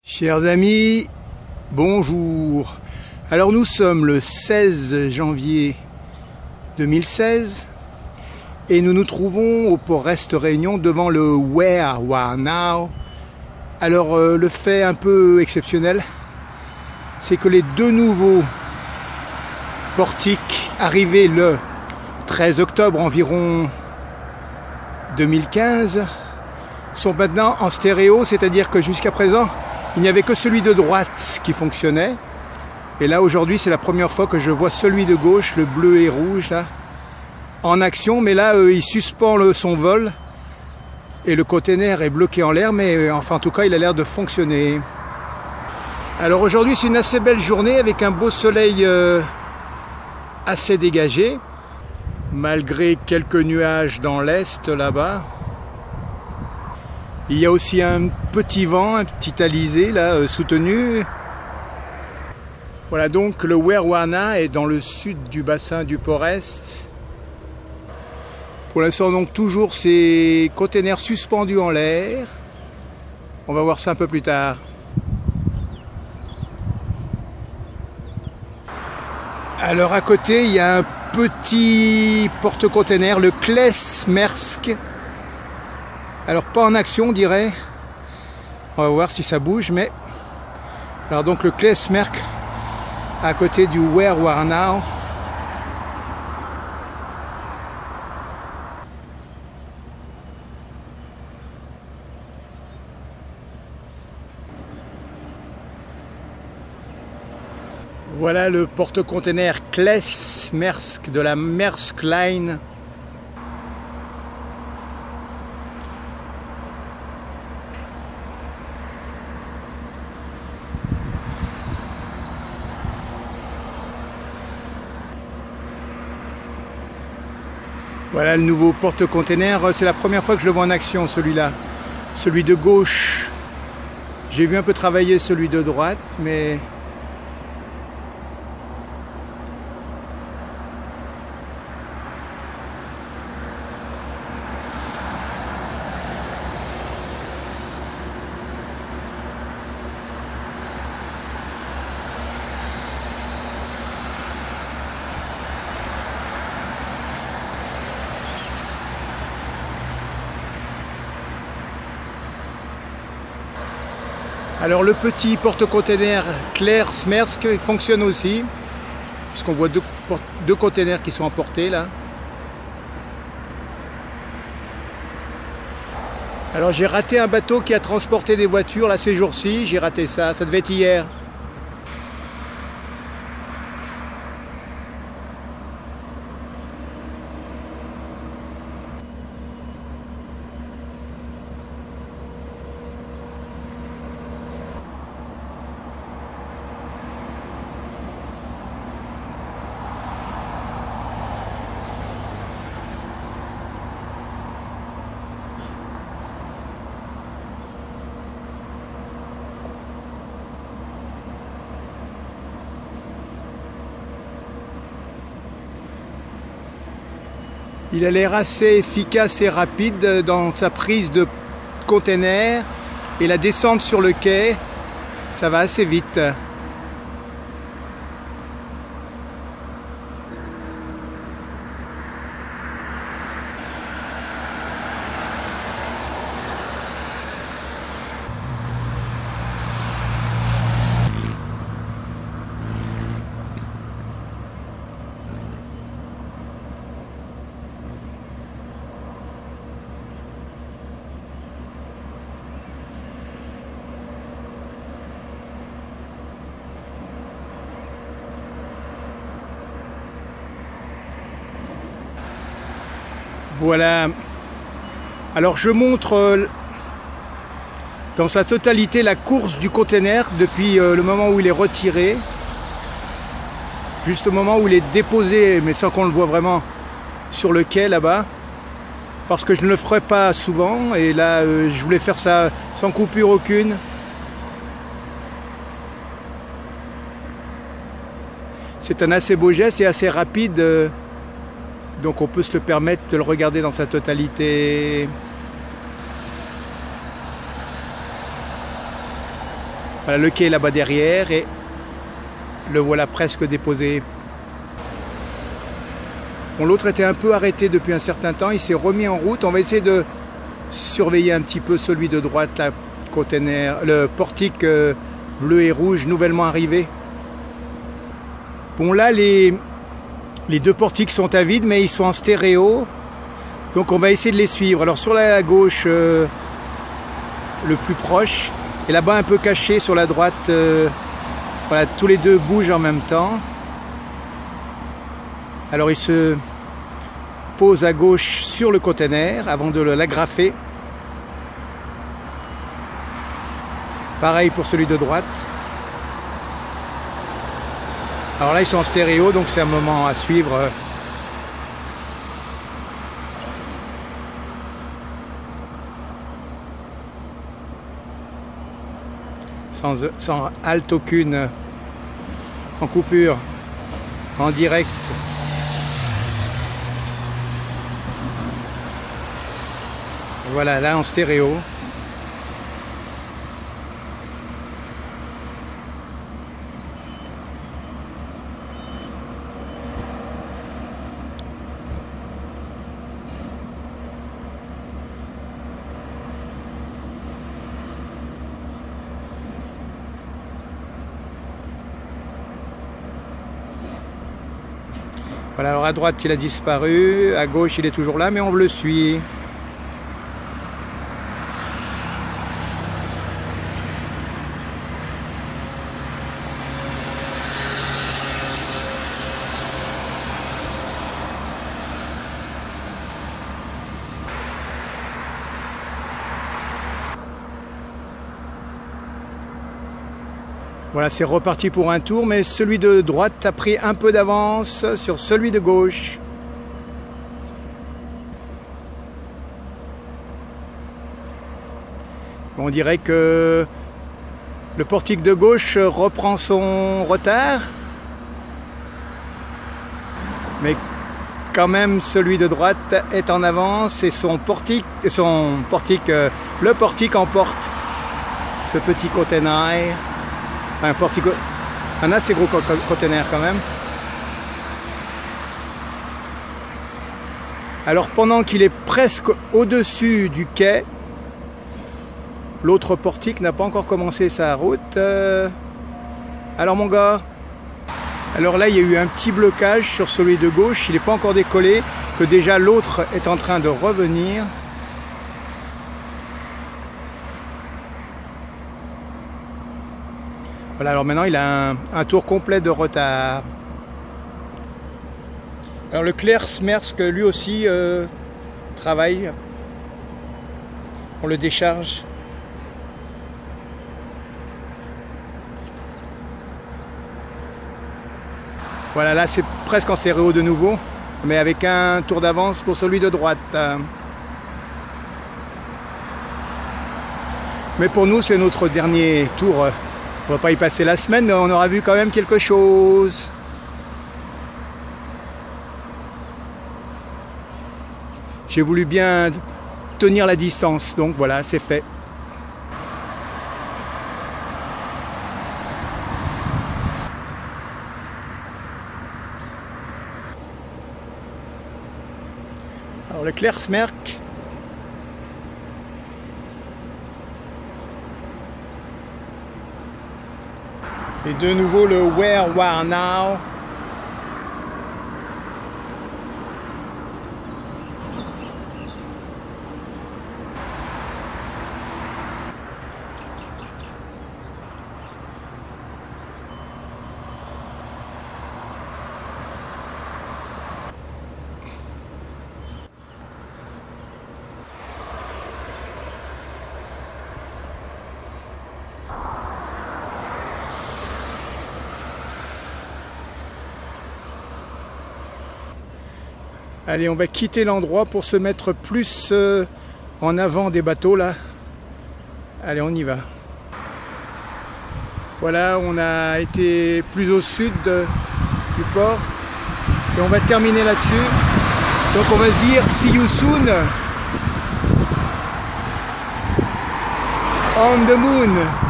Chers amis, bonjour. Alors nous sommes le 16 janvier 2016 et nous nous trouvons au port Est Réunion devant le Where We Now. Alors le fait un peu exceptionnel, c'est que les deux nouveaux portiques arrivés le 13 octobre environ 2015 sont maintenant en stéréo, c'est-à-dire que jusqu'à présent il n'y avait que celui de droite qui fonctionnait. Et là aujourd'hui c'est la première fois que je vois celui de gauche, le bleu et rouge là, en action. Mais là il suspend son vol et le container est bloqué en l'air, mais enfin en tout cas il a l'air de fonctionner. Alors aujourd'hui c'est une assez belle journée avec un beau soleil assez dégagé, malgré quelques nuages dans l'est là-bas. Il y a aussi un petit vent, un petit alizé là, soutenu. Voilà donc le Werwana est dans le sud du bassin du port Est. Pour l'instant donc toujours ces containers suspendus en l'air. On va voir ça un peu plus tard. Alors à côté il y a un petit porte-container, le Klesmersk. Alors pas en action on dirait, on va voir si ça bouge, mais alors donc le Klesmersk à côté du Where We Now. Voilà le porte-container Klesmersk de la Maersk Line. Voilà le nouveau porte-container, c'est la première fois que je le vois en action celui-là. Celui de gauche, j'ai vu un peu travailler celui de droite, mais... Alors le petit porte-container Klesmersk fonctionne aussi, puisqu'on voit deux containers qui sont emportés là. Alors j'ai raté un bateau qui a transporté des voitures là ces jours-ci, j'ai raté ça, ça devait être hier. Il a l'air assez efficace et rapide dans sa prise de container et la descente sur le quai, ça va assez vite. Voilà, alors je montre dans sa totalité la course du container depuis le moment où il est retiré, juste au moment où il est déposé, mais sans qu'on le voit vraiment, sur le quai là-bas, parce que je ne le ferai pas souvent, et là je voulais faire ça sans coupure aucune. C'est un assez beau geste et assez rapide. Donc on peut se le permettre de le regarder dans sa totalité. Voilà, le quai est là-bas derrière et le voilà presque déposé. Bon, l'autre était un peu arrêté depuis un certain temps, il s'est remis en route. On va essayer de surveiller un petit peu celui de droite, la container, le portique bleu et rouge nouvellement arrivé. Bon, là les deux portiques sont à vide, mais ils sont en stéréo, donc on va essayer de les suivre. Alors sur la gauche, le plus proche, et là-bas un peu caché sur la droite, voilà, tous les deux bougent en même temps. Alors il se pose à gauche sur le container avant de l'agrafer. Pareil pour celui de droite. Alors là ils sont en stéréo, donc c'est un moment à suivre. Sans halte aucune, en coupure, en direct. Voilà, là en stéréo. Voilà, alors à droite il a disparu, à gauche il est toujours là, mais on le suit. Voilà, c'est reparti pour un tour, mais celui de droite a pris un peu d'avance sur celui de gauche. On dirait que le portique de gauche reprend son retard, mais quand même celui de droite est en avance et le portique emporte ce petit container. Un assez gros container quand même. Alors pendant qu'il est presque au-dessus du quai, l'autre portique n'a pas encore commencé sa route. Alors mon gars, alors là il y a eu un petit blocage sur celui de gauche, il n'est pas encore décollé, que déjà l'autre est en train de revenir. Voilà, alors maintenant il a un tour complet de retard. Alors le Cleersmersk lui aussi travaille. On le décharge. Voilà, là c'est presque en stéréo de nouveau, mais avec un tour d'avance pour celui de droite. Mais pour nous c'est notre dernier tour. On va pas y passer la semaine, mais on aura vu quand même quelque chose. J'ai voulu bien tenir la distance, donc voilà, c'est fait. Alors le Cleersmersk. Et de nouveau le Where War Now. Allez, on va quitter l'endroit pour se mettre plus en avant des bateaux là. Allez, on y va. Voilà, on a été plus au sud du port et on va terminer là-dessus. Donc on va se dire see you soon on the moon.